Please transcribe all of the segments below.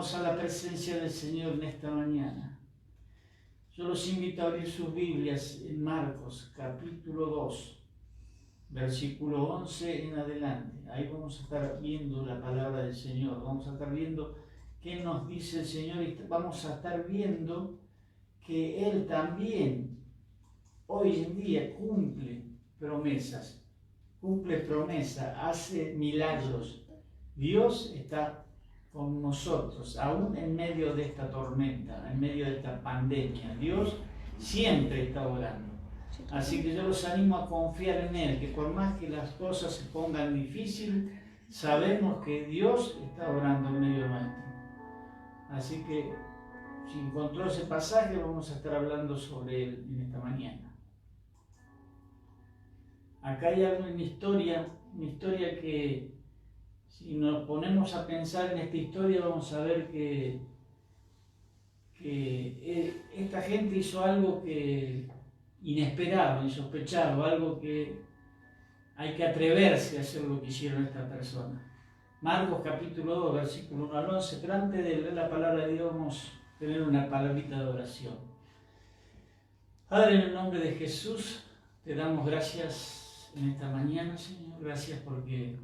Vamos a la presencia del Señor en esta mañana. Yo los invito a abrir sus Biblias en Marcos, capítulo 2, versículo 11 en adelante. Ahí vamos a estar viendo la palabra del Señor. Vamos a estar viendo qué nos dice el Señor y vamos a estar viendo que Él también hoy en día cumple promesas, hace milagros. Dios está con nosotros, aún en medio de esta tormenta, en medio de esta pandemia. Dios siempre está orando. Así que yo los animo a confiar en Él, que por más que las cosas se pongan difíciles, sabemos que Dios está orando en medio nuestro. Así que, si encontró ese pasaje, vamos a estar hablando sobre él en esta mañana. Acá hay una historia que, si nos ponemos a pensar en esta historia, vamos a ver que esta gente hizo algo que inesperado, insospechado, algo que hay que atreverse a hacer lo que hicieron estas personas. Marcos capítulo 2, versículo 1 al 11, pero antes de leer la palabra de Dios vamos a tener una palabrita de oración. Padre, en el nombre de Jesús, te damos gracias en esta mañana, Señor. Gracias porque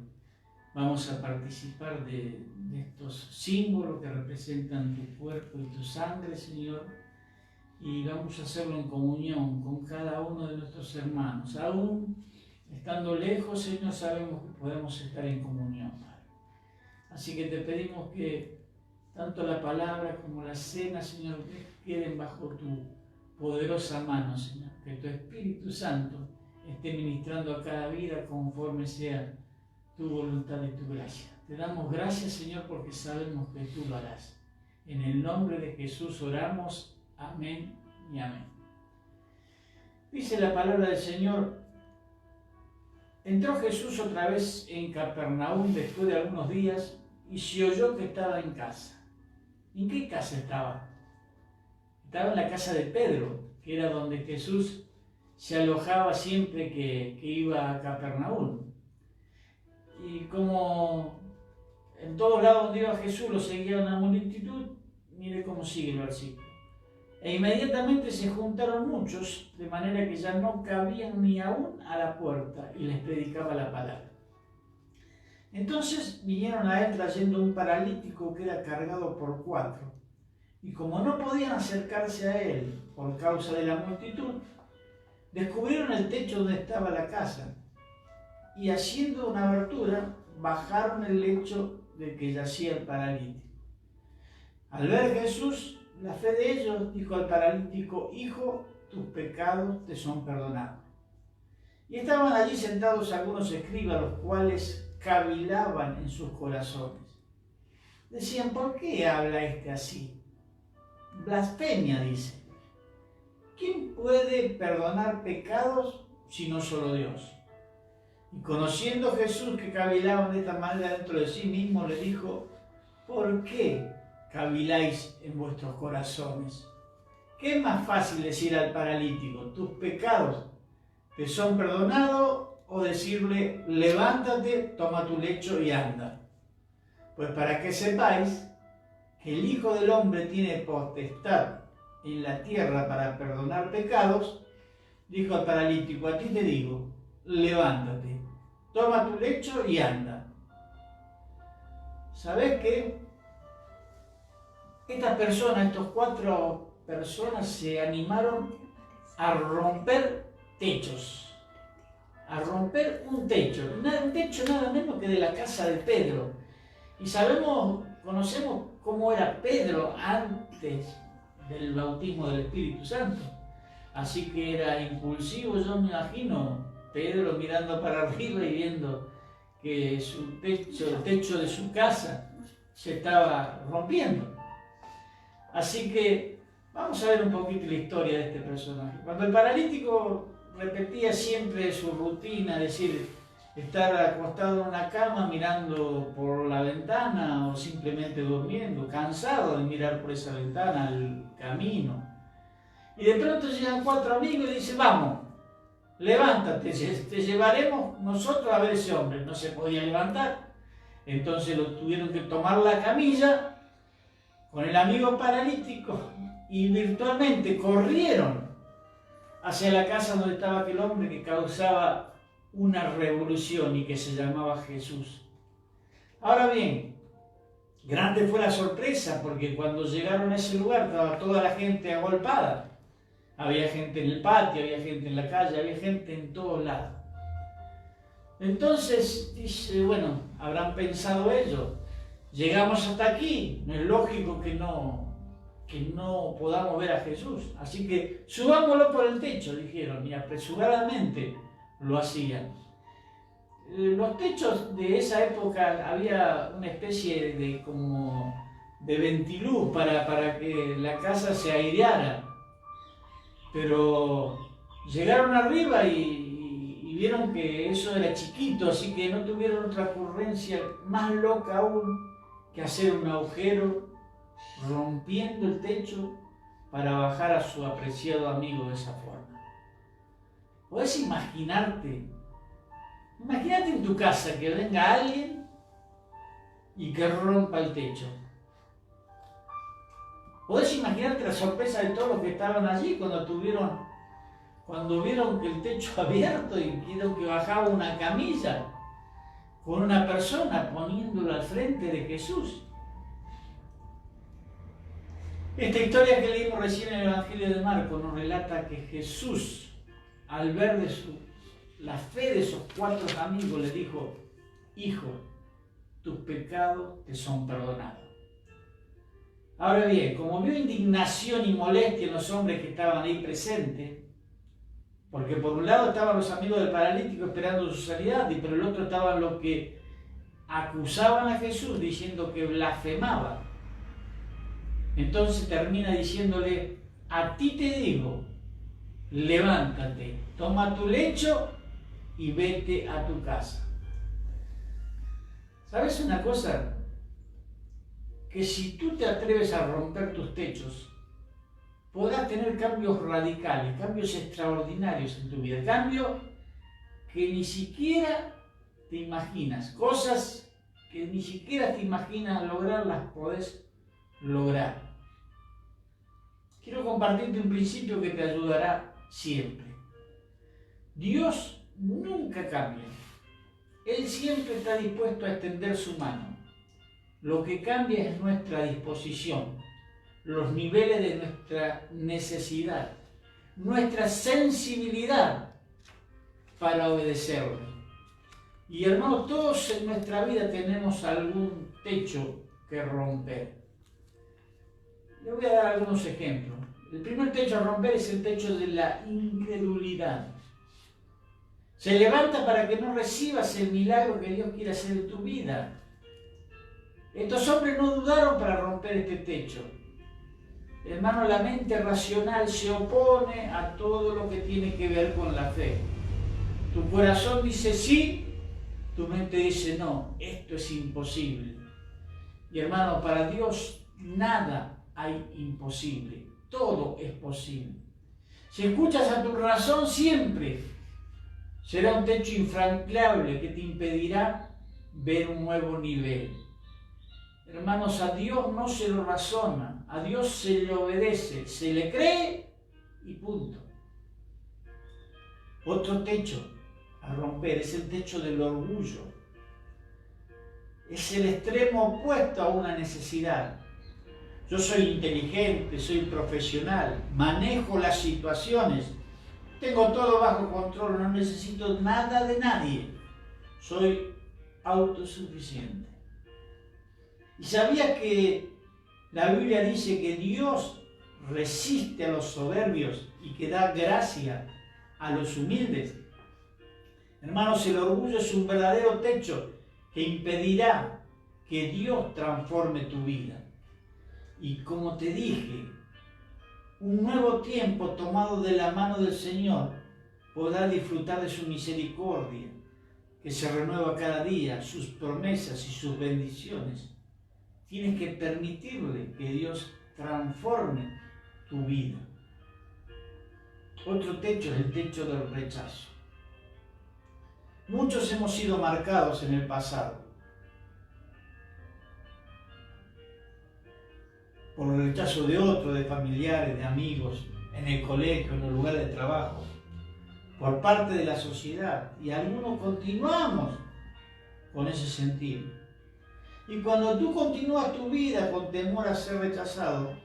vamos a participar de estos símbolos que representan tu cuerpo y tu sangre, Señor. Y vamos a hacerlo en comunión con cada uno de nuestros hermanos. Aún estando lejos, Señor, sabemos que podemos estar en comunión, Padre. Así que te pedimos que tanto la palabra como la cena, Señor, queden bajo tu poderosa mano, Señor. Que tu Espíritu Santo esté ministrando a cada vida conforme sea tu voluntad y tu gracia. Te damos gracias, Señor, porque sabemos que tú lo harás. En el nombre de Jesús oramos. Amén y amén. Dice la palabra del Señor: entró Jesús otra vez en Capernaum después de algunos días y se oyó que estaba en casa. ¿En qué casa estaba? Estaba en la casa de Pedro, que era donde Jesús se alojaba siempre que iba a Capernaum. Y como en todos lados donde iba Jesús lo seguía una multitud, mire cómo sigue el versículo. E inmediatamente se juntaron muchos, de manera que ya no cabían ni aún a la puerta, y les predicaba la palabra. Entonces vinieron a él trayendo un paralítico que era cargado por 4, y como no podían acercarse a él por causa de la multitud, descubrieron el techo donde estaba la casa, y haciendo una abertura, bajaron el lecho de que yacía el paralítico. Al ver Jesús la fe de ellos, dijo al paralítico: hijo, tus pecados te son perdonados. Y estaban allí sentados algunos escribas, los cuales cavilaban en sus corazones. Decían: ¿por qué habla este así? Blasfemia, dice. ¿Quién puede perdonar pecados sino solo Dios? Y conociendo Jesús que cavilaban de esta manera dentro de sí mismo, le dijo: ¿por qué caviláis en vuestros corazones? ¿Qué es más fácil decir al paralítico: tus pecados te son perdonados, o decirle: levántate, toma tu lecho y anda? Pues para que sepáis que el Hijo del Hombre tiene potestad en la tierra para perdonar pecados, dijo al paralítico: a ti te digo, levántate, toma tu lecho y anda. ¿Sabés qué? Estas personas, estos 4 personas, se animaron a romper techos, a romper un techo nada menos que de la casa de Pedro. Y conocemos cómo era Pedro antes del bautismo del Espíritu Santo. Así que era impulsivo, yo me imagino Pedro mirando para arriba y viendo que el techo de su casa se estaba rompiendo. Así que vamos a ver un poquito la historia de este personaje. Cuando el paralítico repetía siempre su rutina, es decir, estar acostado en una cama mirando por la ventana o simplemente durmiendo, cansado de mirar por esa ventana al camino. Y de pronto llegan 4 amigos y le dicen: vamos, levántate, te llevaremos nosotros a ver ese hombre. No se podía levantar, entonces lo tuvieron que tomar la camilla con el amigo paralítico y virtualmente corrieron hacia la casa donde estaba aquel hombre que causaba una revolución y que se llamaba Jesús. Ahora bien, grande fue la sorpresa porque cuando llegaron a ese lugar estaba toda la gente agolpada. Había gente en el patio, había gente en la calle, había gente en todos lados. Entonces dice, bueno, habrán pensado ellos, llegamos hasta aquí, no es lógico que no podamos ver a Jesús. Así que subámoslo por el techo, dijeron, y apresuradamente lo hacían. Los techos de esa época había una especie de ventiluz para que la casa se aireara. Pero llegaron arriba y vieron que eso era chiquito, así que no tuvieron otra ocurrencia más loca aún que hacer un agujero rompiendo el techo para bajar a su apreciado amigo de esa forma. ¿Podés imaginarte? Imagínate en tu casa que venga alguien y que rompa el techo. ¿Podés imaginarte la sorpresa de todos los que estaban allí cuando vieron que el techo abierto y vieron que bajaba una camilla con una persona poniéndola al frente de Jesús? Esta historia que leímos recién en el Evangelio de Marcos nos relata que Jesús, al ver la fe de esos 4 amigos, le dijo: hijo, tus pecados te son perdonados. Ahora bien, como vio indignación y molestia en los hombres que estaban ahí presentes, porque por un lado estaban los amigos del paralítico esperando su sanidad, y por el otro estaban los que acusaban a Jesús diciendo que blasfemaba. Entonces termina diciéndole: a ti te digo, levántate, toma tu lecho y vete a tu casa. ¿Sabes una cosa? Que si tú te atreves a romper tus techos, podrás tener cambios radicales, cambios extraordinarios en tu vida, cambios que ni siquiera te imaginas, cosas que ni siquiera te imaginas lograr, las podés lograr. Quiero compartirte un principio que te ayudará siempre. Dios nunca cambia. Él siempre está dispuesto a extender su mano. Lo que cambia es nuestra disposición, los niveles de nuestra necesidad, nuestra sensibilidad para obedecerle. Y hermanos, todos en nuestra vida tenemos algún techo que romper. Les voy a dar algunos ejemplos. El primer techo a romper es el techo de la incredulidad. Se levanta para que no recibas el milagro que Dios quiere hacer en tu vida. Estos hombres no dudaron para romper este techo. Hermano, la mente racional se opone a todo lo que tiene que ver con la fe. Tu corazón dice sí, tu mente dice no, esto es imposible. Y hermano, para Dios nada hay imposible, todo es posible. Si escuchas a tu razón siempre, será un techo infranqueable que te impedirá ver un nuevo nivel. Hermanos, a Dios no se lo razona, a Dios se le obedece, se le cree y punto. Otro techo a romper es el techo del orgullo. Es el extremo opuesto a una necesidad. Yo soy inteligente, soy profesional, manejo las situaciones, tengo todo bajo control, no necesito nada de nadie. Soy autosuficiente. ¿Y sabías que la Biblia dice que Dios resiste a los soberbios y que da gracia a los humildes? Hermanos, el orgullo es un verdadero techo que impedirá que Dios transforme tu vida. Y como te dije, un nuevo tiempo tomado de la mano del Señor podrá disfrutar de su misericordia, que se renueva cada día, sus promesas y sus bendiciones. Tienes que permitirle que Dios transforme tu vida. Otro techo es el techo del rechazo. Muchos hemos sido marcados en el pasado. por el rechazo de otros, de familiares, de amigos, en el colegio, en el lugar de trabajo, por parte de la sociedad. Y algunos continuamos con ese sentido. Y cuando tú continúas tu vida con temor a ser rechazado,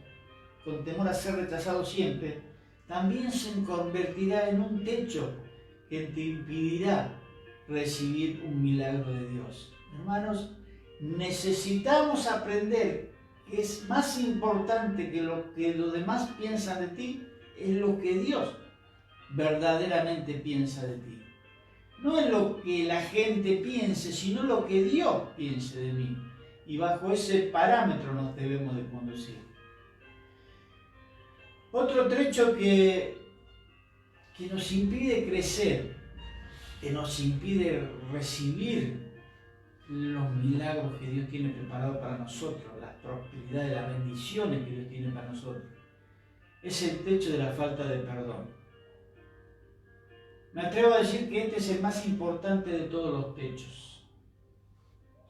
siempre, también se convertirá en un techo que te impedirá recibir un milagro de Dios. Hermanos, necesitamos aprender que es más importante que lo que los demás piensan de ti, es lo que Dios verdaderamente piensa de ti. No es lo que la gente piense, sino lo que Dios piense de mí. Y bajo ese parámetro nos debemos de conducir. Otro trecho que nos impide crecer, que nos impide recibir los milagros que Dios tiene preparados para nosotros, las prosperidades, las bendiciones que Dios tiene para nosotros, es el techo de la falta de perdón. Me atrevo a decir que este es el más importante de todos los techos,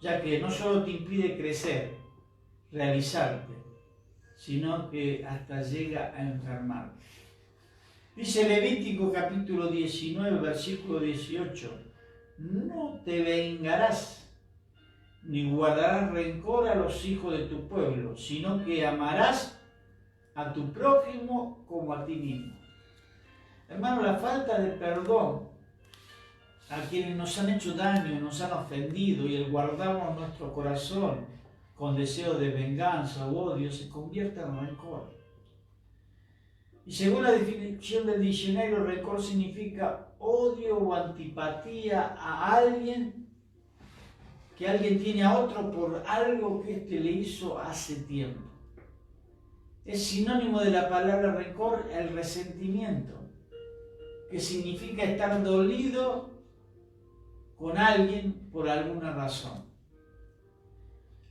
ya que no solo te impide crecer, realizarte, sino que hasta llega a enfermarte. Dice Levítico capítulo 19, versículo 18, no te vengarás, ni guardarás rencor a los hijos de tu pueblo, sino que amarás a tu prójimo como a ti mismo. Hermano, la falta de perdón a quienes nos han hecho daño, nos han ofendido, y el guardarnos nuestro corazón con deseos de venganza o odio, se convierte en rencor. Y según la definición del diccionario, rencor significa odio o antipatía a alguien, que alguien tiene a otro por algo que éste le hizo hace tiempo. Es sinónimo de la palabra rencor el resentimiento, que significa estar dolido con alguien por alguna razón.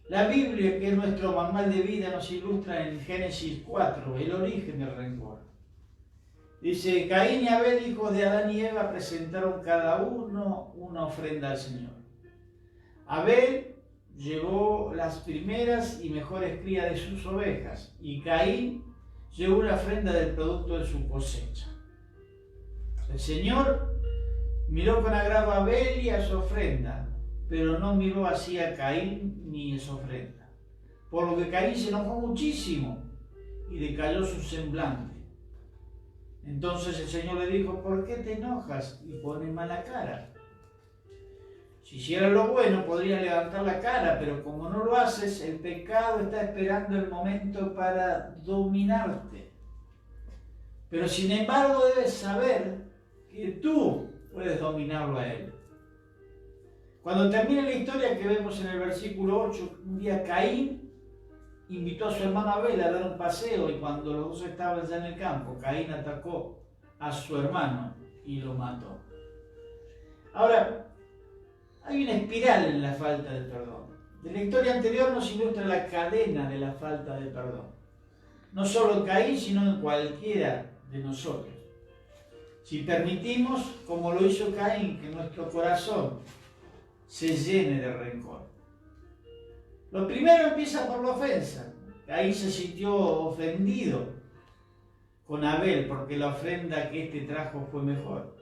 La Biblia, que es nuestro manual de vida, nos ilustra en Génesis 4 el origen del rencor. Dice, Caín y Abel, hijos de Adán y Eva, presentaron cada uno una ofrenda al Señor. Abel llevó las primeras y mejores crías de sus ovejas, y Caín llevó una ofrenda del producto de su cosecha. El Señor miró con agrado a Abel y a su ofrenda, pero no miró así a Caín ni a su ofrenda. Por lo que Caín se enojó muchísimo y decayó su semblante. Entonces el Señor le dijo, ¿por qué te enojas y pones mala cara? Si hicieras lo bueno, podrías levantar la cara, pero como no lo haces, el pecado está esperando el momento para dominarte. Pero sin embargo debes saber que tú puedes dominarlo a él. Cuando termina la historia que vemos en el versículo 8, un día Caín invitó a su hermano Abel a dar un paseo, y cuando los dos estaban ya en el campo, Caín atacó a su hermano y lo mató. Ahora, hay una espiral en la falta de perdón. De la historia anterior nos ilustra la cadena de la falta de perdón. No solo en Caín, sino en cualquiera de nosotros. Si permitimos, como lo hizo Caín, que nuestro corazón se llene de rencor. Lo primero empieza por la ofensa. Caín se sintió ofendido con Abel porque la ofrenda que éste trajo fue mejor.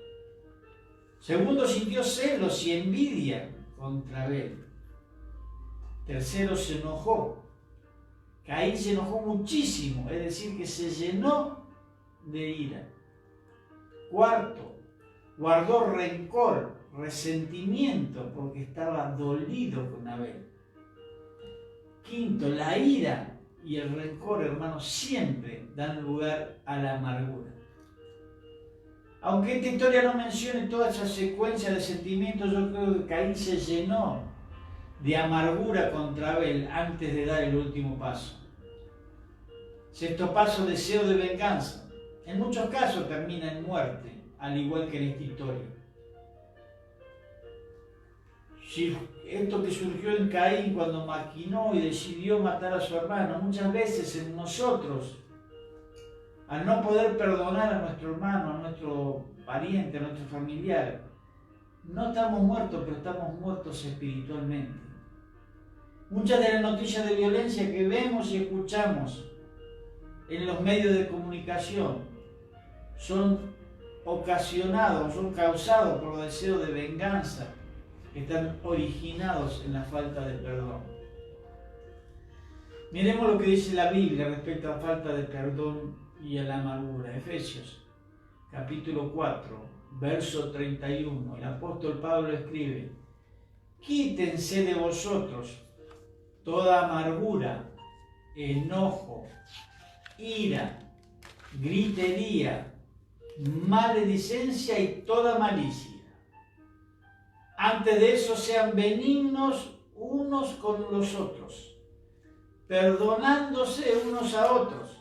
Segundo, sintió celos y envidia contra Abel. Tercero, se enojó. Caín se enojó muchísimo, es decir, que se llenó de ira. Cuarto, guardó rencor, resentimiento, porque estaba dolido con Abel. Quinto, la ira y el rencor, hermanos, siempre dan lugar a la amargura. Aunque esta historia no mencione toda esa secuencia de sentimientos, yo creo que Caín se llenó de amargura contra Abel antes de dar el último paso. Sexto paso, deseo de venganza. En muchos casos termina en muerte, al igual que en esta historia. Si esto que surgió en Caín cuando maquinó y decidió matar a su hermano, muchas veces en nosotros, al no poder perdonar a nuestro hermano, a nuestro pariente, a nuestro familiar, no estamos muertos, pero estamos muertos espiritualmente. Muchas de las noticias de violencia que vemos y escuchamos en los medios de comunicación son ocasionados, son causados por los deseos de venganza que están originados en la falta de perdón. Miremos lo que dice la Biblia respecto a la falta de perdón y a la amargura. Efesios, capítulo 4, verso 31. El apóstol Pablo escribe: quítense de vosotros toda amargura, enojo, ira, gritería, maledicencia y toda malicia. Antes de eso, sean benignos unos con los otros, perdonándose unos a otros,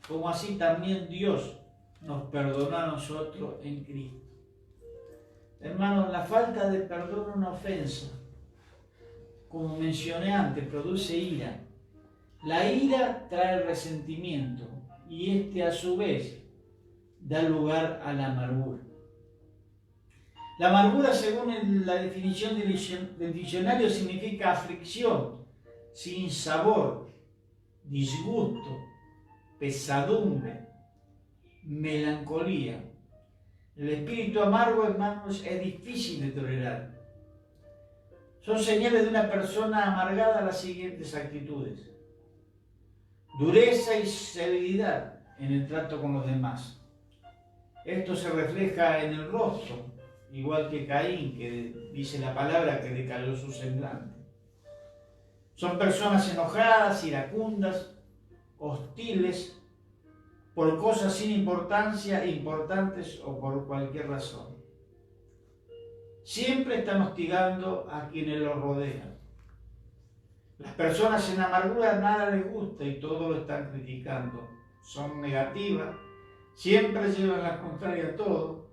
como así también Dios nos perdonó a nosotros en Cristo. Hermanos, la falta de perdón es una ofensa. Como mencioné antes, produce ira. La ira trae resentimiento y este a su vez da lugar a la amargura. La amargura, según la definición del diccionario, significa aflicción, sin sabor, disgusto, pesadumbre, melancolía. El espíritu amargo, hermanos, es difícil de tolerar. Son señales de una persona amargada las siguientes actitudes: dureza y severidad en el trato con los demás. Esto se refleja en el rostro, igual que Caín, que dice la palabra que decayó su semblante. Son personas enojadas, iracundas, hostiles, por cosas sin importancia, importantes o por cualquier razón. Siempre están hostigando a quienes los rodean. Las personas en amargura nada les gusta y todo lo están criticando. Son negativas, siempre llevan la contraria a todo.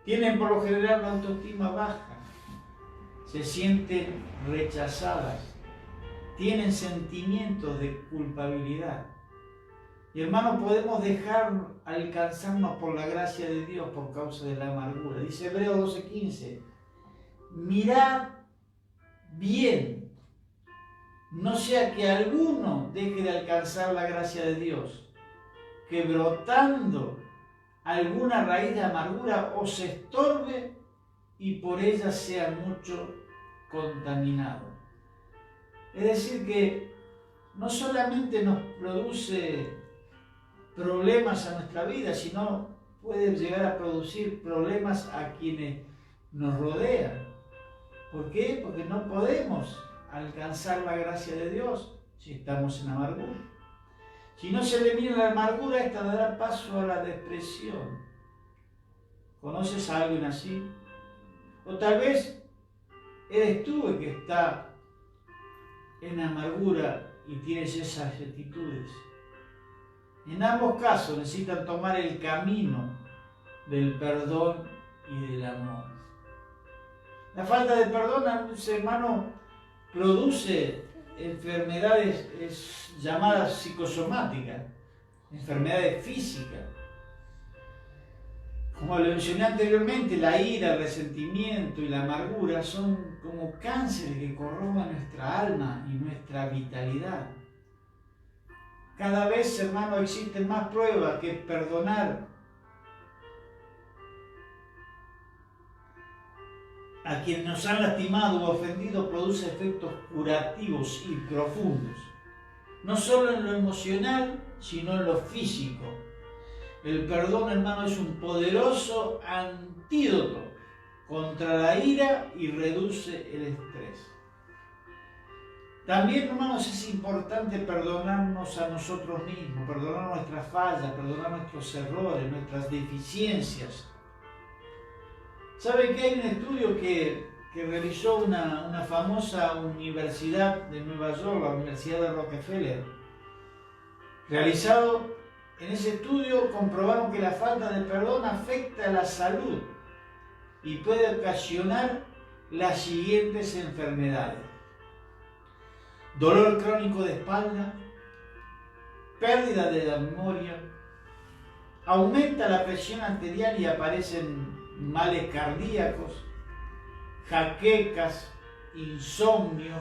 Tienen por lo general una autoestima baja, se sienten rechazadas, tienen sentimientos de culpabilidad. Y hermanos, podemos dejar alcanzarnos por la gracia de Dios por causa de la amargura. Dice Hebreos 12:15, mirad bien, no sea que alguno deje de alcanzar la gracia de Dios, que brotando alguna raíz de amargura os estorbe y por ella sea mucho contaminado. Es decir, que no solamente nos produce problemas a nuestra vida, sino puede llegar a producir problemas a quienes nos rodean. ¿Por qué? Porque no podemos alcanzar la gracia de Dios si estamos en amargura. Si no se elimina la amargura, esta dará paso a la depresión. ¿Conoces a alguien así? O tal vez eres tú el que está en amargura y tienes esas actitudes. En ambos casos necesitan tomar el camino del perdón y del amor. La falta de perdón, hermano, produce enfermedades llamadas psicosomáticas, enfermedades físicas. Como lo mencioné anteriormente, la ira, el resentimiento y la amargura son como cánceres que corroban nuestra alma y nuestra vitalidad. Cada vez, hermano, existen más pruebas que perdonar a quienes nos han lastimado o ofendido produce efectos curativos y profundos, no solo en lo emocional, sino en lo físico. El perdón, hermano, es un poderoso antídoto contra la ira y reduce el estrés. También, hermanos, es importante perdonarnos a nosotros mismos, perdonar nuestras fallas, perdonar nuestros errores, nuestras deficiencias. ¿Saben que hay un estudio que realizó una famosa universidad de Nueva York, la Universidad de Rockefeller? Realizado en ese estudio, comprobaron que la falta de perdón afecta a la salud y puede ocasionar las siguientes enfermedades: dolor crónico de espalda, pérdida de la memoria, aumenta la presión arterial y aparecen males cardíacos, jaquecas, insomnio,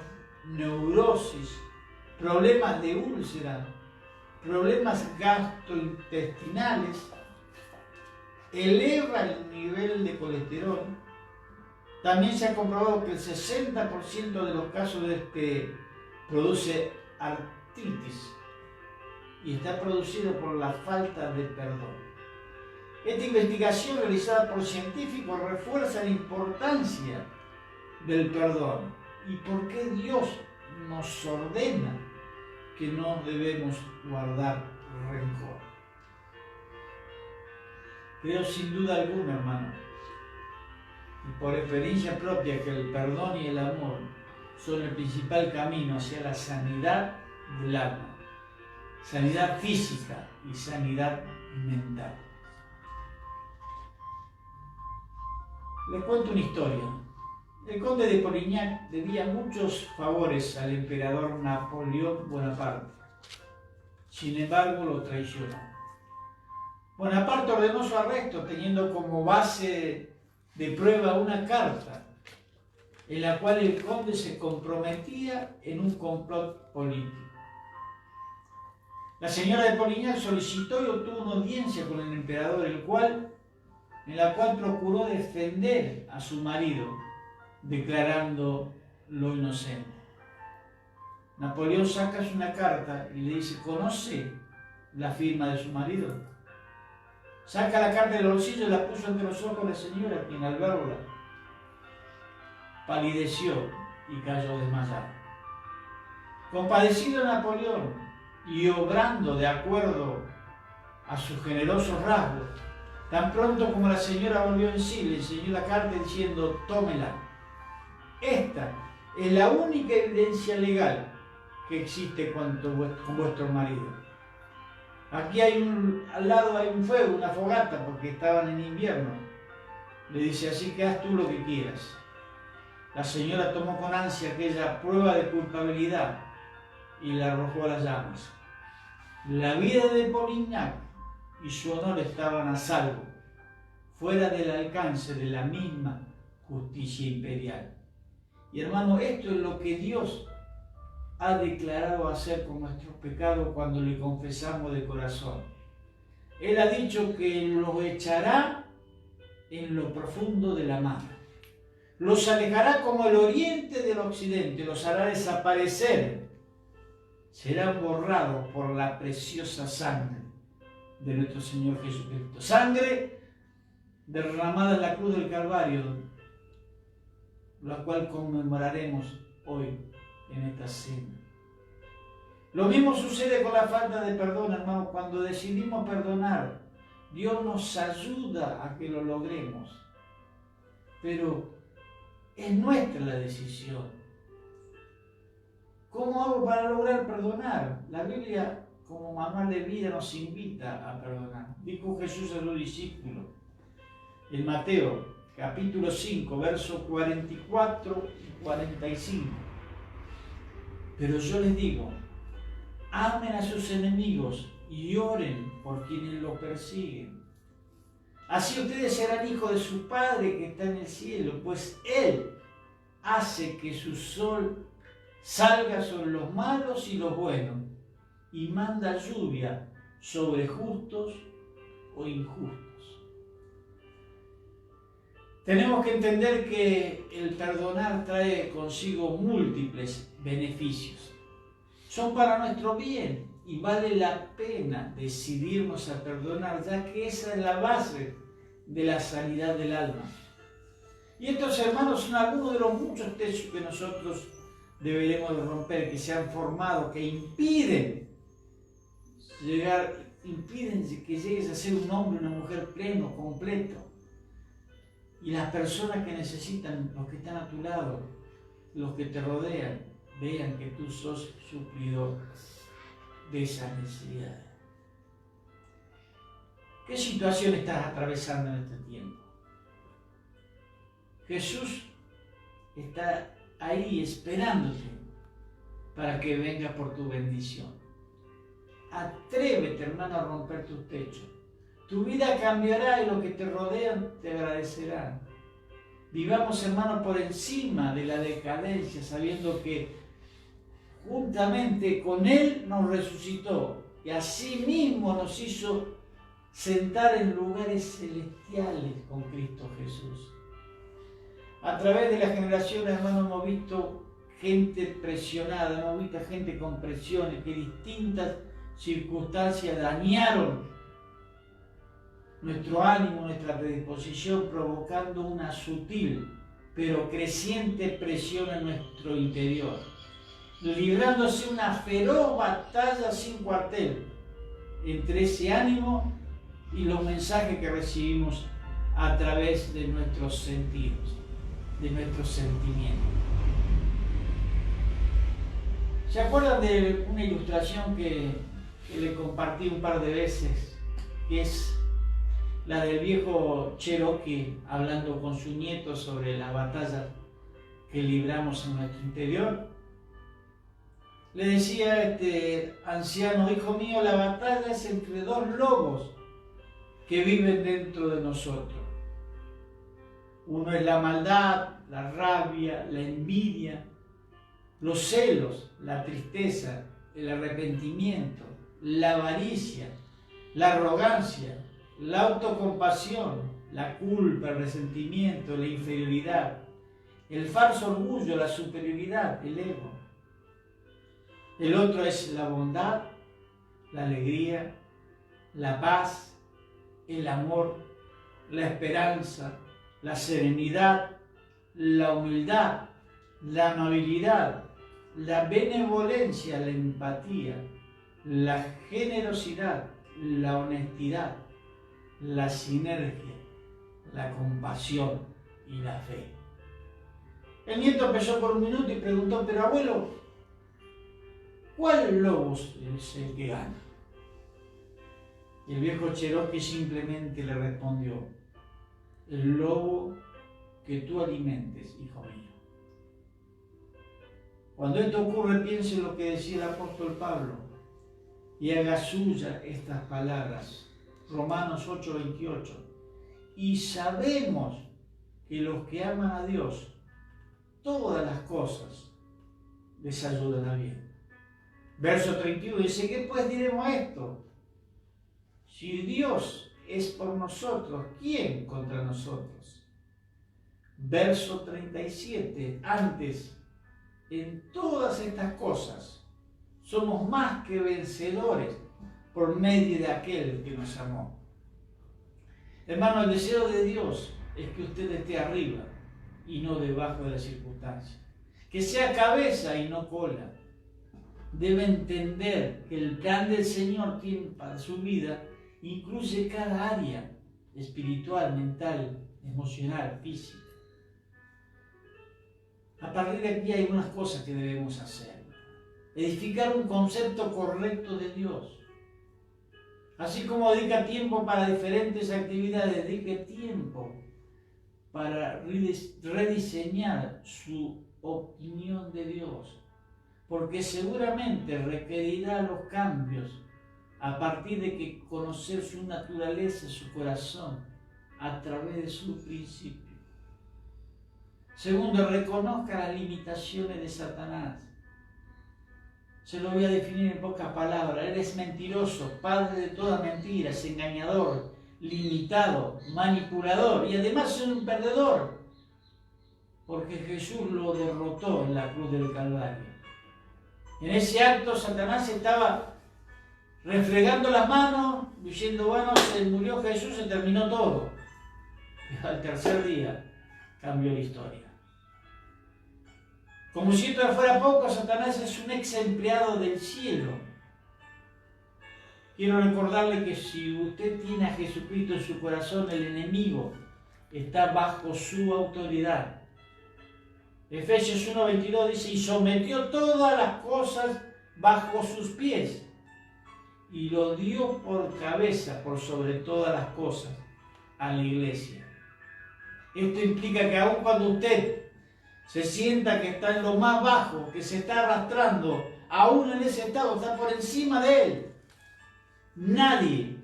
neurosis, problemas de úlcera, problemas gastrointestinales, eleva el nivel de colesterol. También se ha comprobado que el 60% de los casos produce artritis y está producido por la falta de perdón. Esta investigación realizada por científicos refuerza la importancia del perdón y por qué Dios nos ordena que no debemos guardar rencor. Creo sin duda alguna, hermano, y por experiencia propia, que el perdón y el amor son el principal camino hacia la sanidad del alma, sanidad física y sanidad mental. Les cuento una historia. El conde de Polignac debía muchos favores al emperador Napoleón Bonaparte. Sin embargo, lo traicionó. Bonaparte ordenó su arresto teniendo como base de prueba una carta en la cual el conde se comprometía en un complot político. La señora de Polignac solicitó y obtuvo una audiencia con el emperador, en la cual procuró defender a su marido, declarándolo inocente. Napoleón saca una carta y le dice: ¿conoce la firma de su marido? Saca la carta del bolsillo y la puso ante los ojos de la señora, quien al verla palideció y cayó desmayada. Compadecido Napoleón y obrando de acuerdo a sus generosos rasgos, tan pronto como la señora volvió en sí, le enseñó la carta diciendo: tómela. Esta es la única evidencia legal que existe con vuestro marido. Aquí al lado hay un fuego, una fogata, porque estaban en invierno. Le dice: así que haz tú lo que quieras. La señora tomó con ansia aquella prueba de culpabilidad y la arrojó a las llamas. La vida de Polignac y su honor estaban a salvo, fuera del alcance de la misma justicia imperial. Y hermano, esto es lo que Dios ha declarado hacer con nuestros pecados cuando le confesamos de corazón. Él ha dicho que los echará en lo profundo de la mar. Los alejará como el oriente del occidente, los hará desaparecer. Serán borrados por la preciosa sangre de nuestro Señor Jesucristo. Sangre derramada en la cruz del Calvario, la cual conmemoraremos hoy en esta cena. Lo mismo sucede con la falta de perdón, hermano. Cuando decidimos perdonar, Dios nos ayuda a que lo logremos. Pero es nuestra la decisión. ¿Cómo hago para lograr perdonar? La Biblia, como manual de vida, nos invita a perdonar. Dijo Jesús a los discípulos en Mateo, capítulo 5, versos 44 y 45. Pero yo les digo: amen a sus enemigos y oren por quienes los persiguen. Así ustedes serán hijos de su Padre que está en el cielo, pues Él hace que su sol salga sobre los malos y los buenos, y manda lluvia sobre justos o injustos. Tenemos que entender que el perdonar trae consigo múltiples beneficios. Son para nuestro bien y vale la pena decidirnos a perdonar, ya que esa es la base de la sanidad del alma. Y estos, hermanos, son algunos de los muchos techos que nosotros deberemos de romper, que se han formado, que impiden que llegues a ser un hombre, una mujer pleno, completo. Y las personas que necesitan, los que están a tu lado, los que te rodean, vean que tú sos suplidor de esas necesidades. ¿Qué situación estás atravesando en este tiempo? Jesús está ahí esperándote para que venga por tu bendición. Atrévete, hermano, a romper tus techos. Tu vida cambiará y los que te rodean te agradecerán. Vivamos, hermano, por encima de la decadencia, sabiendo que juntamente con Él nos resucitó y asimismo nos hizo sentar en lugares celestiales con Cristo Jesús. A través de las generaciones, hermanos, hemos visto gente presionada, hemos visto gente con presiones, que distintas circunstancias dañaron nuestro ánimo, nuestra predisposición, provocando una sutil pero creciente presión en nuestro interior, librándose una feroz batalla sin cuartel entre ese ánimo y los mensajes que recibimos a través de nuestros sentidos, de nuestros sentimientos. ¿Se acuerdan de una ilustración que le compartí un par de veces, que es la del viejo Cherokee hablando con su nieto sobre la batalla que libramos en nuestro interior? Le decía a este anciano: hijo mío, la batalla es entre dos lobos que viven dentro de nosotros. Uno es la maldad, la rabia, la envidia, los celos, la tristeza, el arrepentimiento, la avaricia, la arrogancia, la autocompasión, la culpa, el resentimiento, la inferioridad, el falso orgullo, la superioridad, el ego. El otro es la bondad, la alegría, la paz, el amor, la esperanza, la serenidad, la humildad, la amabilidad, la benevolencia, la empatía, la generosidad, la honestidad, la sinergia, la compasión y la fe. El nieto empezó por un minuto y preguntó: pero abuelo, ¿cuál lobo es el que gana? Y el viejo Cherokee simplemente le respondió: el lobo que tú alimentes, hijo mío. Cuando esto ocurre, piense en lo que decía el apóstol Pablo y haga suya estas palabras. Romanos 8:28. Y sabemos que los que aman a Dios, todas las cosas les ayudan a bien. Verso 31 dice: ¿qué pues diremos a esto? Si Dios es por nosotros, ¿quién contra nosotros? Verso 37. Antes, en todas estas cosas, somos más que vencedores por medio de aquel que nos amó. Hermano, el deseo de Dios es que usted esté arriba y no debajo de las circunstancias. Que sea cabeza y no cola. Debe entender que el plan del Señor tiene para su vida incluye cada área espiritual, mental, emocional, física. A partir de aquí hay unas cosas que debemos hacer. Edificar un concepto correcto de Dios. Así como dedica tiempo para diferentes actividades, dedique tiempo para rediseñar su opinión de Dios, porque seguramente requerirá los cambios a partir de que conocer su naturaleza, su corazón, a través de su principio. Segundo, reconozca las limitaciones de Satanás. Se lo voy a definir en pocas palabras. Él es mentiroso, padre de toda mentira, es engañador, limitado, manipulador y además es un perdedor, porque Jesús lo derrotó en la cruz del Calvario. En ese acto Satanás estaba refregando las manos, diciendo: bueno, se murió Jesús, se terminó todo. Y al tercer día cambió la historia. Como si esto fuera poco, Satanás es un ex empleado del cielo. Quiero recordarle que si usted tiene a Jesucristo en su corazón, el enemigo está bajo su autoridad. Efesios 1:22 dice: y sometió todas las cosas bajo sus pies y lo dio por cabeza, por sobre todas las cosas, a la iglesia. Esto implica que aun cuando usted se sienta que está en lo más bajo, que se está arrastrando, aún en ese estado, está por encima de él, nadie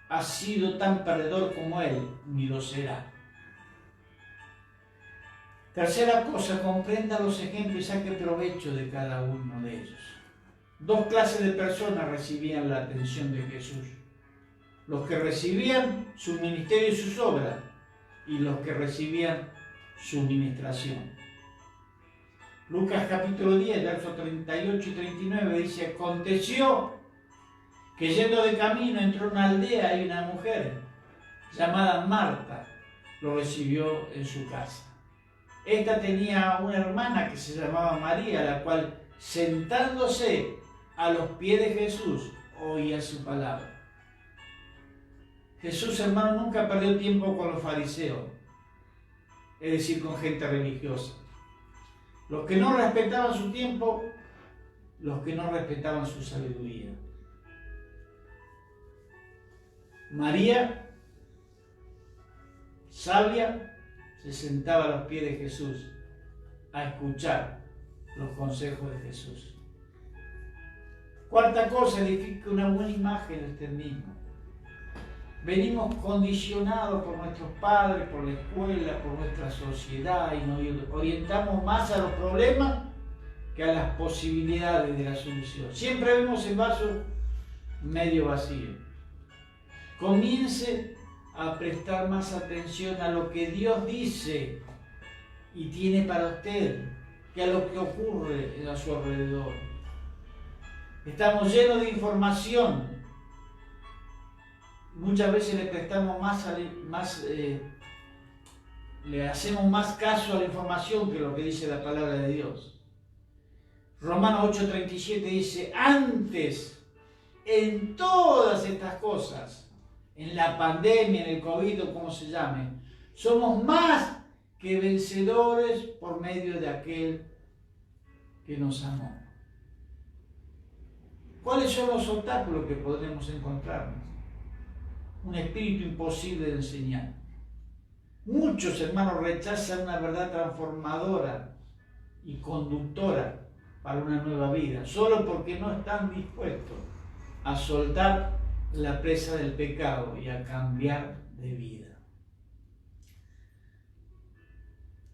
ha sido tan perdedor como él, ni lo será. Tercera cosa, comprenda los ejemplos y saque provecho de cada uno de ellos. Dos clases de personas recibían la atención de Jesús: los que recibían su ministerio y sus obras, y los que recibían su ministración. Lucas capítulo 10, versos 38 y 39 dice: aconteció que yendo de camino entró a una aldea y una mujer llamada Marta lo recibió en su casa. Esta tenía una hermana que se llamaba María, la cual, sentándose a los pies de Jesús, oía su palabra. Jesús, hermano, nunca perdió tiempo con los fariseos, es decir, con gente religiosa. Los que no respetaban su tiempo, los que no respetaban su sabiduría. María, sabia, se sentaba a los pies de Jesús a escuchar los consejos de Jesús. Cuarta cosa, edifica una buena imagen de usted mismo. Venimos condicionados por nuestros padres, por la escuela, por nuestra sociedad, y nos orientamos más a los problemas que a las posibilidades de la solución. Siempre vemos el vaso medio vacío. Comience a prestar más atención a lo que Dios dice y tiene para usted que a lo que ocurre a su alrededor. Estamos llenos de información. Muchas veces le prestamos le hacemos más caso a la información que lo que dice la palabra de Dios. Romanos 8:37 dice: antes, en todas estas cosas, en la pandemia, en el COVID o como se llame, somos más que vencedores por medio de aquel que nos amó. ¿Cuáles son los obstáculos que podremos encontrarnos? Un espíritu imposible de enseñar. Muchos hermanos rechazan una verdad transformadora y conductora para una nueva vida, solo porque no están dispuestos a soltar la presa del pecado y a cambiar de vida.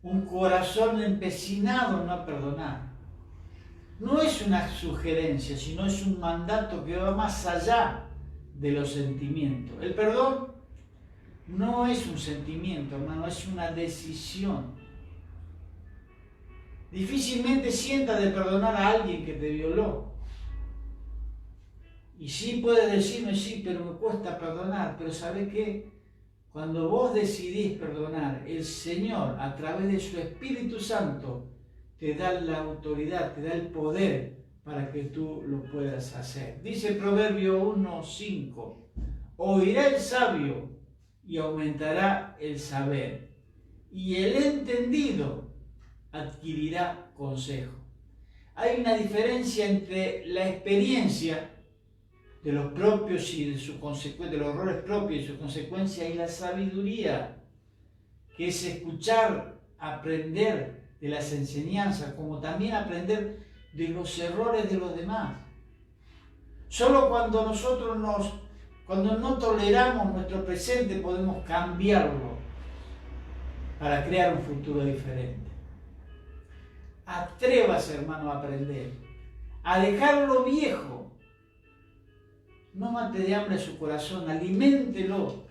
Un corazón empecinado no a perdonar. No es una sugerencia, sino es un mandato que va más allá de los sentimientos. El perdón no es un sentimiento, hermano, es una decisión. Difícilmente sientas de perdonar a alguien que te violó. Y sí puedes decirme, sí, pero me cuesta perdonar. Pero ¿sabes qué? Cuando vos decidís perdonar, el Señor, a través de su Espíritu Santo, te da la autoridad, te da el poder para que tú lo puedas hacer. Dice Proverbio 1:5: oirá el sabio y aumentará el saber, y el entendido adquirirá consejo. Hay una diferencia entre la experiencia de los propios y de su consecuencia, de los errores propios y su consecuencia, y la sabiduría, que es escuchar, aprender de las enseñanzas, como también aprender de los errores de los demás. Solo cuando cuando no toleramos nuestro presente, podemos cambiarlo para crear un futuro diferente. Atrévase, hermano, a aprender, a dejar lo viejo. No mate de hambre su corazón, aliméntelo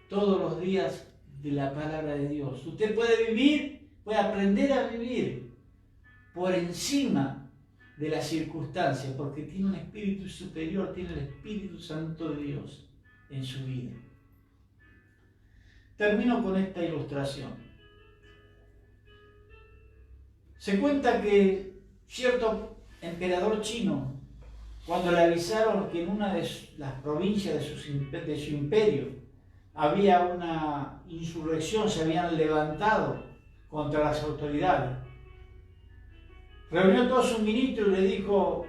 todos los días de la palabra de Dios. Usted puede aprender a vivir por encima de las circunstancias, porque tiene un espíritu superior, tiene el Espíritu Santo de Dios en su vida. Termino con esta ilustración. Se cuenta que cierto emperador chino, cuando le avisaron que en una de las provincias de su imperio había una insurrección, se habían levantado contra las autoridades, reunió a todos sus ministros y le dijo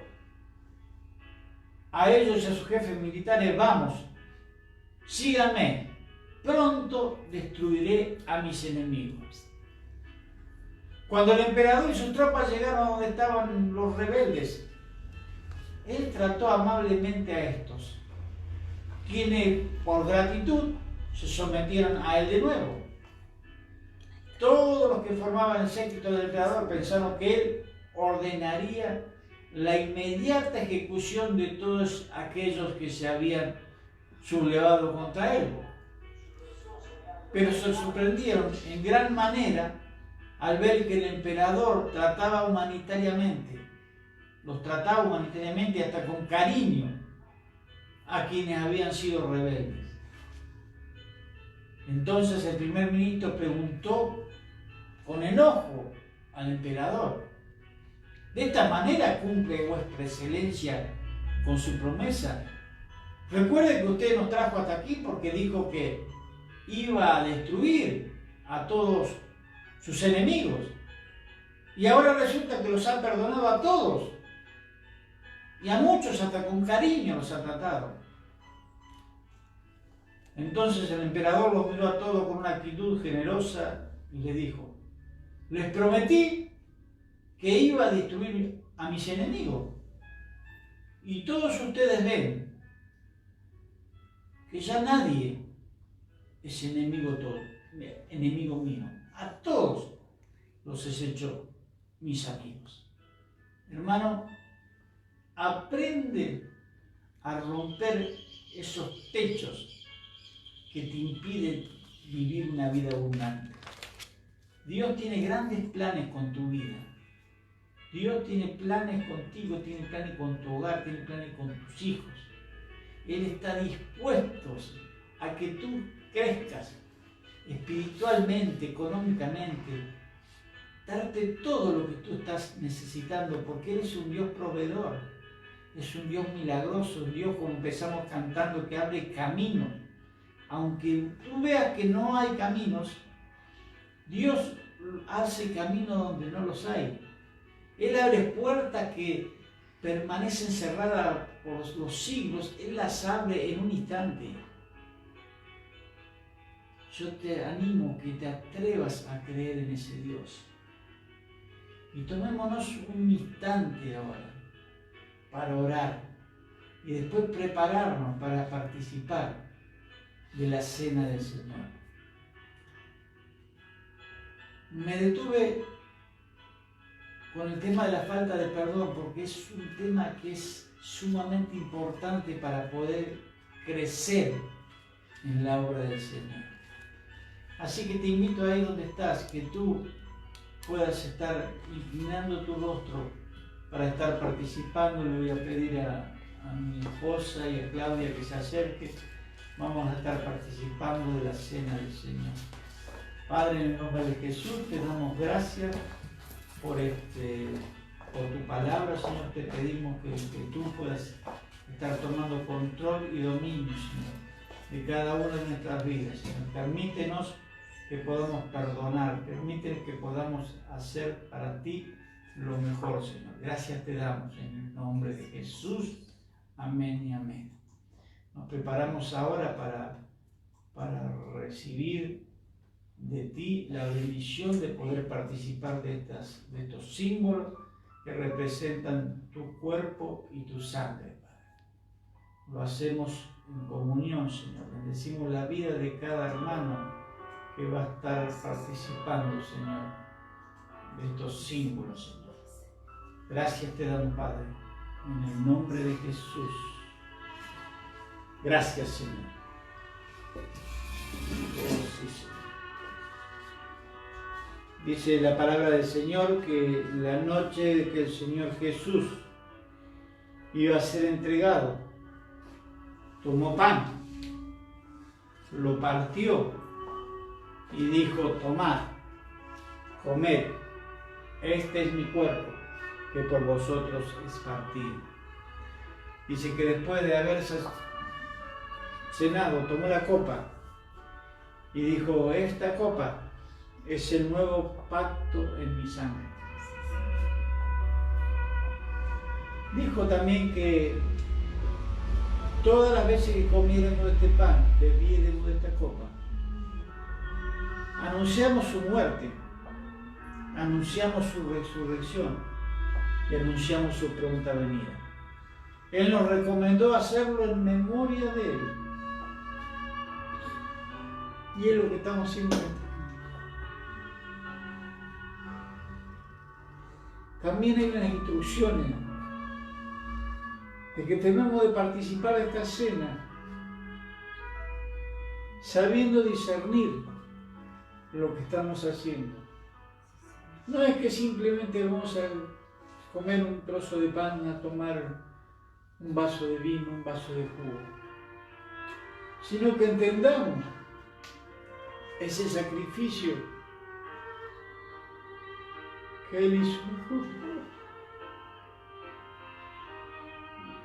a ellos y a sus jefes militares: vamos, síganme, pronto destruiré a mis enemigos. Cuando el emperador y sus tropas llegaron a donde estaban los rebeldes, él trató amablemente a estos, quienes por gratitud se sometieron a él de nuevo. Todos los que formaban el séquito del emperador pensaron que él ordenaría la inmediata ejecución de todos aquellos que se habían sublevado contra él. Pero se sorprendieron en gran manera al ver que el emperador los trataba humanitariamente y hasta con cariño a quienes habían sido rebeldes. Entonces el primer ministro preguntó con enojo al emperador: ¿de esta manera cumple vuestra excelencia con su promesa? Recuerde que usted nos trajo hasta aquí porque dijo que iba a destruir a todos sus enemigos. Y ahora resulta que los ha perdonado a todos. Y a muchos hasta con cariño los ha tratado. Entonces el emperador los miró a todos con una actitud generosa y les dijo: les prometí que iba a destruir a mis enemigos. Y todos ustedes ven que ya nadie es enemigo mío. A todos los he hecho mis amigos. Hermano, aprende a romper esos techos que te impiden vivir una vida abundante. Dios tiene grandes planes con tu vida. Dios tiene planes contigo, tiene planes con tu hogar, tiene planes con tus hijos. Él está dispuesto a que tú crezcas espiritualmente, económicamente, darte todo lo que tú estás necesitando, porque Él es un Dios proveedor, es un Dios milagroso, un Dios, como empezamos cantando, que abre caminos. Aunque tú veas que no hay caminos, Dios hace caminos donde no los hay. Él abre puertas que permanecen cerradas por los siglos, Él las abre en un instante. Yo te animo que te atrevas a creer en ese Dios. Y tomémonos un instante ahora para orar y después prepararnos para participar de la cena del Señor. Me detuve con el tema de la falta de perdón porque es un tema que es sumamente importante para poder crecer en la obra del Señor. Así que te invito ahí donde estás, que tú puedas estar inclinando tu rostro para estar participando. Le voy a pedir a mi esposa y a Claudia que se acerquen. Vamos a estar participando de la cena del Señor. Padre, en el nombre de Jesús, te damos gracias por tu palabra, Señor. Te pedimos que tú puedas estar tomando control y dominio, Señor, de cada una de nuestras vidas, Señor. Permítenos que podamos perdonar, permítenos que podamos hacer para ti lo mejor, Señor. Gracias te damos en el nombre de Jesús. Amén y amén. Nos preparamos ahora para recibir de ti la bendición de poder participar de estos símbolos que representan tu cuerpo y tu sangre, Padre. Lo hacemos en comunión, Señor. Bendecimos la vida de cada hermano que va a estar participando, Señor, de estos símbolos, Señor. Gracias te damos, Padre, en el nombre de Jesús. Gracias, Señor. Oh, sí, Señor. Dice la palabra del Señor que la noche de que el Señor Jesús iba a ser entregado, tomó pan, lo partió y dijo: tomad, comed, este es mi cuerpo que por vosotros es partido. Dice que después de haberse cenado, tomó la copa y dijo: esta copa es el nuevo pacto en mi sangre. Dijo también que todas las veces que comiéramos este pan, bebiéramos de esta copa, anunciamos su muerte, anunciamos su resurrección y anunciamos su pronta venida. Él nos recomendó hacerlo en memoria de Él. Y es lo que estamos haciendo en este momento. También hay unas instrucciones de que tenemos de participar de esta cena, sabiendo discernir lo que estamos haciendo. No es que simplemente vamos a comer un trozo de pan, a tomar un vaso de vino, un vaso de jugo, sino que entendamos ese sacrificio que Él hizo.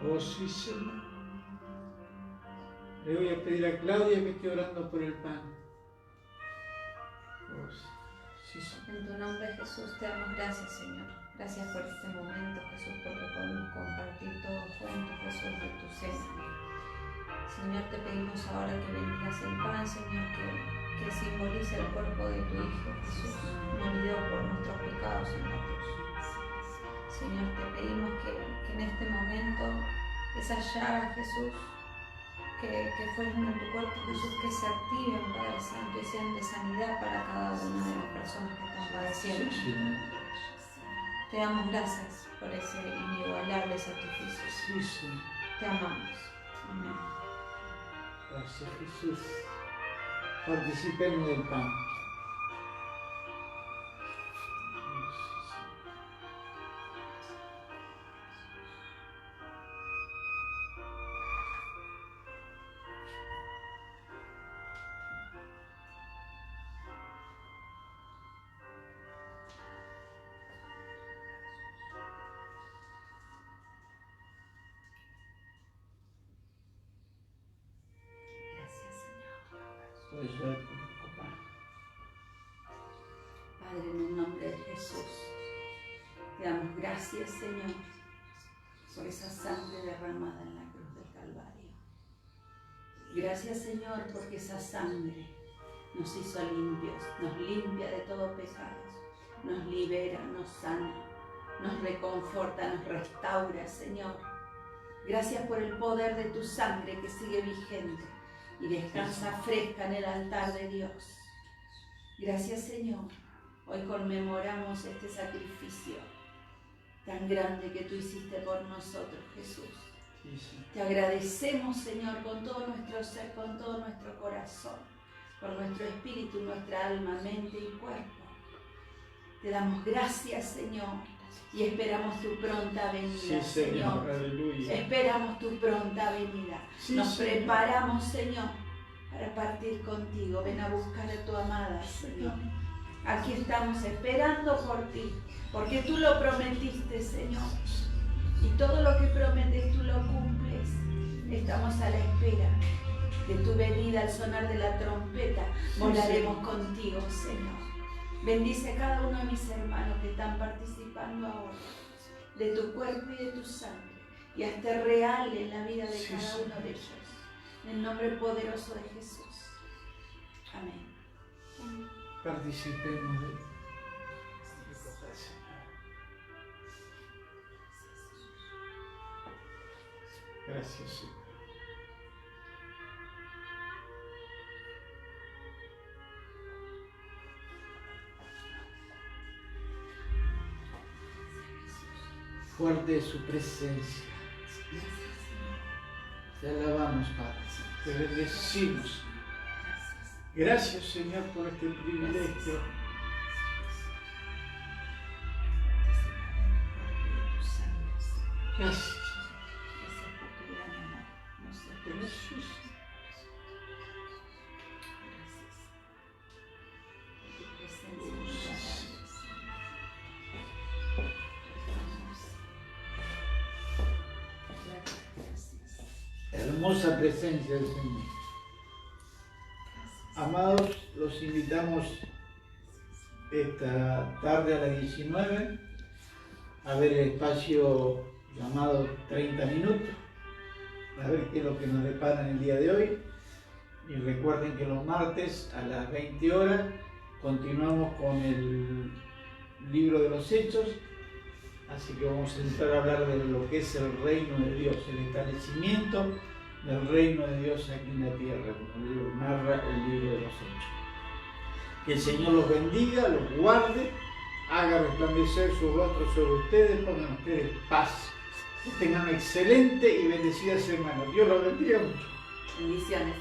Oh sí, Señor. Le voy a pedir a Claudia que esté orando por el pan. Oh, sí, Señor. En tu nombre, Jesús, te damos gracias, Señor. Gracias por este momento, Jesús, porque podemos compartir todos juntos, Jesús, de tu cena. Señor, te pedimos ahora que bendigas el pan, Señor, que simboliza el cuerpo de tu Hijo, Jesús, morido por nuestros pecados en la cruz. Señor, te pedimos que en este momento esas llagas, Jesús, que fueron en tu cuerpo, Jesús, que se activen, Padre Santo, y sean de sanidad para cada una de las personas que están padeciendo. Sí, te damos gracias por ese inigualable sacrificio. Sí, Señor. Te amamos. Amén. Gracias, Jesús. Participemos del pan. Padre, en el nombre de Jesús, te damos gracias, Señor, por esa sangre derramada en la cruz del Calvario. Gracias, Señor, porque esa sangre nos hizo limpios, nos limpia de todo pecado, nos libera, nos sana, nos reconforta, nos restaura, Señor. Gracias por el poder de tu sangre que sigue vigente y descansa fresca en el altar de Dios. Gracias, Señor. Hoy conmemoramos este sacrificio tan grande que tú hiciste por nosotros, Jesús. Te agradecemos, Señor, con todo nuestro ser, con todo nuestro corazón, por nuestro espíritu, nuestra alma, mente y cuerpo. Te damos gracias, Señor, y esperamos tu pronta venida, sí, Señor. Aleluya. Esperamos tu pronta venida. Sí, Nos Señor. preparamos, Señor, para partir contigo. Ven a buscar a tu amada, Señor. Aquí estamos esperando por ti, porque tú lo prometiste, Señor. Y todo lo que prometes tú lo cumples. Estamos a la espera de tu venida al sonar de la trompeta. Volaremos contigo, Señor. Bendice a cada uno de mis hermanos que están participando ahora de tu cuerpo y de tu sangre, y hazte real en la vida de cada uno de ellos. En el nombre poderoso de Jesús. Amén. Participemos de Gracias, Señor. Fuerte es su presencia. Te alabamos, Padre. Te bendecimos. Gracias, Señor, por este privilegio. Gracias. Gracias. Hermosa presencia del Señor. Amados, los invitamos esta tarde a las 19 a ver el espacio llamado 30 minutos, a ver qué es lo que nos depara en el día de hoy. Y recuerden que los martes a las 20 horas continuamos con el libro de los Hechos, así que vamos a entrar a hablar de lo que es el reino de Dios, el establecimiento del reino de Dios aquí en la tierra, como narra el libro de los Hechos. Que el Señor los bendiga, los guarde, haga resplandecer su rostro sobre ustedes, pongan ustedes paz Que tengan una excelente y bendecida semana. Dios los bendiga mucho. Bendiciones.